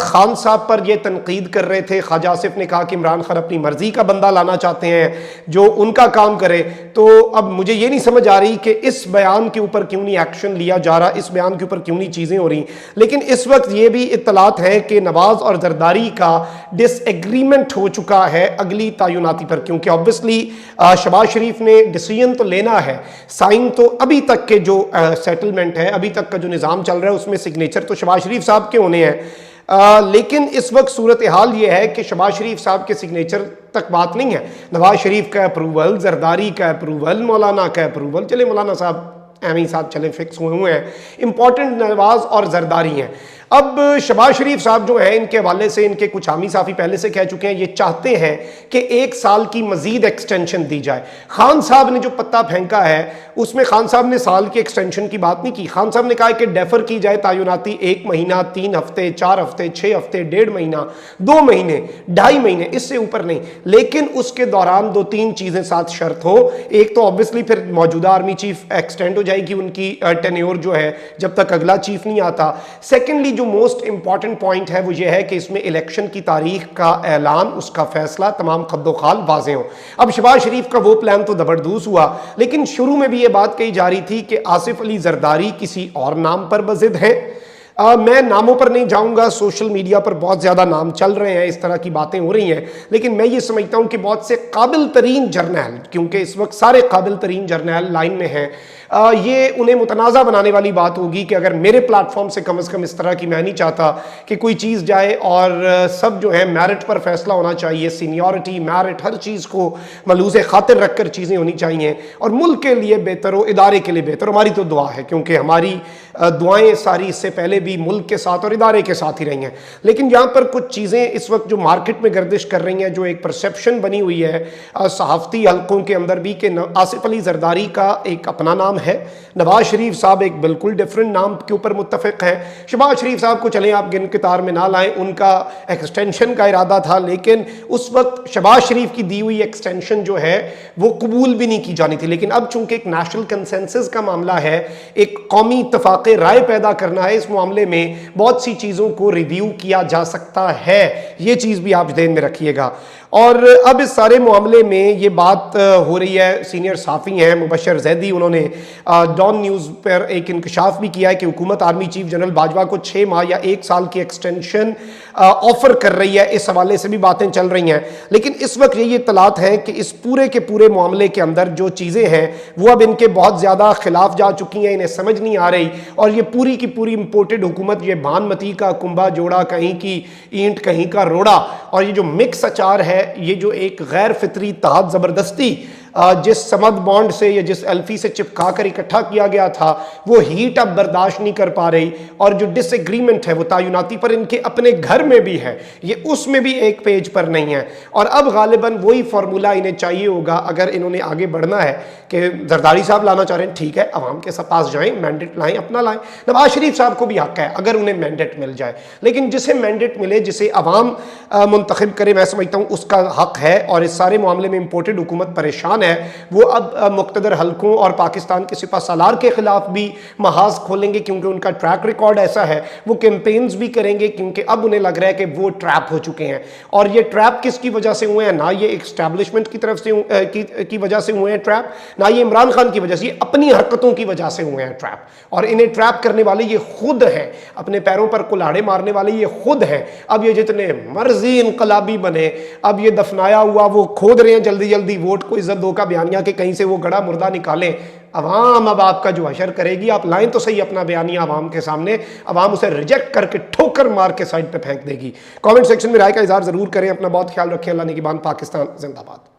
خان صاحب پر یہ تنقید کر رہے تھے، خواجہ آصف نے کہا کہ عمران خان اپنی مرضی کا بندہ لانا چاہتے ہیں جو ان کا کام کرے، تو اب مجھے یہ نہیں سمجھ آ رہی کہ اس بیان کے اوپر کیوں نہیں ایکشن لیا جا رہا، اس بیان کے اوپر کیوں نہیں چیزیں ہو رہی. لیکن اس وقت یہ بھی اطلاعات ہیں کہ نواز اور زرداری کا ڈس ایگریمنٹ ہو چکا ہے اگلی تعیناتی پر، کیونکہ آبویسلی شہباز شریف نے ڈیسیژن تو لینا ہے، سائن تو ابھی تک کے جو سیٹلمنٹ ہے، ابھی تک کا جو نظام چل رہا ہے اس میں سگنیچر تو شہباز شریف صاحب کے ہونے ہیں، لیکن اس وقت صورتحال یہ ہے کہ شہباز شریف صاحب کے سگنیچر تک بات نہیں ہے. نواز شریف کا اپروول، زرداری کا اپروول، مولانا کا اپروول، چلے مولانا صاحب اہمی ساتھ چلے فکس ہوئے ہیں، امپورٹنٹ نواز اور زرداری ہیں. اب شہباز شریف صاحب جو ہیں ان کے حوالے سے ان کے کچھ حامی صحافی پہلے سے کہہ چکے ہیں یہ چاہتے ہیں کہ 1 سال کی مزید ایکسٹینشن دی جائے. خان صاحب نے جو پتہ پھینکا ہے اس میں خان صاحب نے سال کی ایکسٹینشن کی بات نہیں کی. خان صاحب نے کہا کہ ڈیفر کی جائے تعیناتی 1 مہینہ، 3 ہفتے، 4 ہفتے، 6 ہفتے، 1.5 مہینہ، 2 مہینے، 2.5 مہینے، اس سے اوپر نہیں، لیکن اس کے دوران 2-3 چیزیں ساتھ شرط ہو. ایک تو آبویسلی پھر موجودہ آرمی چیف ایکسٹینڈ ہو جائے گی ان کی ٹینیور جو ہے جب تک اگلا چیف نہیں آتا. سیکنڈلی جو موسٹ امپورٹنٹ پوائنٹ ہے وہ یہ ہے کہ اس میں الیکشن کی تاریخ کا اعلان، اس کا فیصلہ تمام خد و خال واضح ہو. اب شہباز شریف کا وہ پلان تو زبردست ہوا، لیکن شروع میں بھی یہ بات کہی جا رہی تھی کہ آصف علی زرداری کسی اور نام پر بضد ہیں. میں ناموں پر نہیں جاؤں گا، سوشل میڈیا پر بہت زیادہ نام چل رہے ہیں، اس طرح کی باتیں ہو رہی ہیں، لیکن میں یہ سمجھتا ہوں کہ بہت سے قابل ترین جرنیل، کیونکہ اس وقت سارے قابل ترین جرنیل لائن میں ہیں، یہ انہیں متنازع بنانے والی بات ہوگی کہ اگر میرے پلیٹ فارم سے کم از کم اس طرح کی، میں نہیں چاہتا کہ کوئی چیز جائے اور سب جو ہے میرٹ پر فیصلہ ہونا چاہیے، سینیورٹی، میرٹ، ہر چیز کو ملحوظ خاطر رکھ کر چیزیں ہونی چاہیے اور ملک کے لیے بہتر ہو، ادارے کے لیے بہتر. ہماری تو دعا ہے کیونکہ ہماری دعائیں ساری اس سے پہلے بھی ملک کے ساتھ اور ادارے کے ساتھ ہی رہی ہیں. لیکن یہاں پر کچھ چیزیں اس وقت جو مارکیٹ میں گردش کر رہی ہیں، جو ایک پرسیپشن بنی ہوئی ہے صحافتی حلقوں کے اندر بھی کہ آصف علی زرداری کا ایک اپنا نام ہے، نواز شریف صاحب ایک بالکل ڈیفرنٹ نام کے اوپر متفق ہیں. شہباز شریف صاحب کو چلیں آپ گن قطار میں نہ لائیں، ان کا ایکسٹینشن کا ارادہ تھا، لیکن اس وقت شہباز شریف کی دی ہوئی ایکسٹینشن جو ہے وہ قبول بھی نہیں کی جانی تھی. لیکن اب چونکہ ایک نیشنل کنسنسس کا معاملہ ہے، ایک قومی اتفاق رائے پیدا کرنا ہے، اس معاملے میں بہت سی چیزوں کو ریویو کیا جا سکتا ہے، یہ چیز بھی آپ ذہن میں رکھیے گا. اور اب اس سارے معاملے میں یہ بات ہو رہی ہے، سینئر صحافی ہیں مبشر زیدی، انہوں نے ڈان نیوز پر ایک انکشاف بھی کیا ہے کہ حکومت آرمی چیف جنرل باجوہ کو 6 ماہ یا 1 سال کی ایکسٹینشن آفر کر رہی ہے. اس حوالے سے بھی باتیں چل رہی ہیں، لیکن اس وقت یہ اطلاعات ہیں کہ اس پورے کے پورے معاملے کے اندر جو چیزیں ہیں وہ اب ان کے بہت زیادہ خلاف جا چکی ہیں، انہیں سمجھ نہیں آ رہی، اور یہ پوری کی پوری امپورٹڈ حکومت، یہ بھانمتی کا کنبا جوڑا، کہیں کی اینٹ کہیں کا روڑا، اور یہ جو مکس اچار ہے، یہ جو ایک غیر فطری اتحاد زبردستی جس سمد بانڈ سے یا جس ایلفی سے چپکا کر اکٹھا کیا گیا تھا، وہ ہیٹ اب برداشت نہیں کر پا رہی، اور جو ڈس ایگریمنٹ ہے وہ تعیناتی پر ان کے اپنے گھر میں بھی ہے، یہ اس میں بھی ایک پیج پر نہیں ہے. اور اب غالباً وہی فارمولہ انہیں چاہیے ہوگا اگر انہوں نے آگے بڑھنا ہے کہ زرداری صاحب لانا چاہ رہے ہیں، ٹھیک ہے، عوام کے پاس جائیں، مینڈیٹ لائیں، اپنا لائیں. نواز شریف صاحب کو بھی حق ہے اگر انہیں مینڈیٹ مل جائے، لیکن جسے مینڈیٹ ملے، جسے عوام منتخب کرے، میں سمجھتا ہوں اس کا حق ہے. اور اس سارے معاملے میں امپورٹڈ حکومت پریشان ہے، وہ اب مقتدر حلقوں اور پاکستان کے سپہ سالار کے خلاف بھی محاذ کھولیں گے کیونکہ ان کا ٹریک ریکارڈ ایسا ہے، وہ کیمپینز بھی کریں گے کیونکہ اب انہیں لگ رہا ہے کہ وہ ٹریپ ہو چکے ہیں. اور یہ ٹریپ کس کی وجہ سے ہوئے ہیں؟ نہ یہ اسٹیبلشمنٹ کی طرف سے کی وجہ سے ہوئے ہیں ٹریپ، نہ یہ عمران خان کی وجہ سے، یہ اپنی حرکتوں کی وجہ سے ہوئے ہیں ٹریپ. اور انہیں ٹریپ کرنے والے یہ خود ہیں، اپنے پیروں پر کلاڑے مارنے والے یہ خود ہیں. اب یہ جتنے مرضی انقلابی بنے، اب یہ دفنایا ہوا وہ کھود رہے ہیں جلدی جلدی ووٹ کو عزت دو کا بیانیہ کہ کہیں سے وہ گڑا مردہ نکالیں. عوام اب آپ کا جو حشر کرے گی، آپ لائیں تو صحیح اپنا بیانیہ عوام کے سامنے، عوام اسے ریجیکٹ کر کے ٹھوکر مار کے سائڈ پہ پھینک دے گی. کامنٹ سیکشن میں رائے کا اظہار ضرور کریں. اپنا بہت خیال رکھیں. اللہ نگہبان. پاکستان زندہ باد.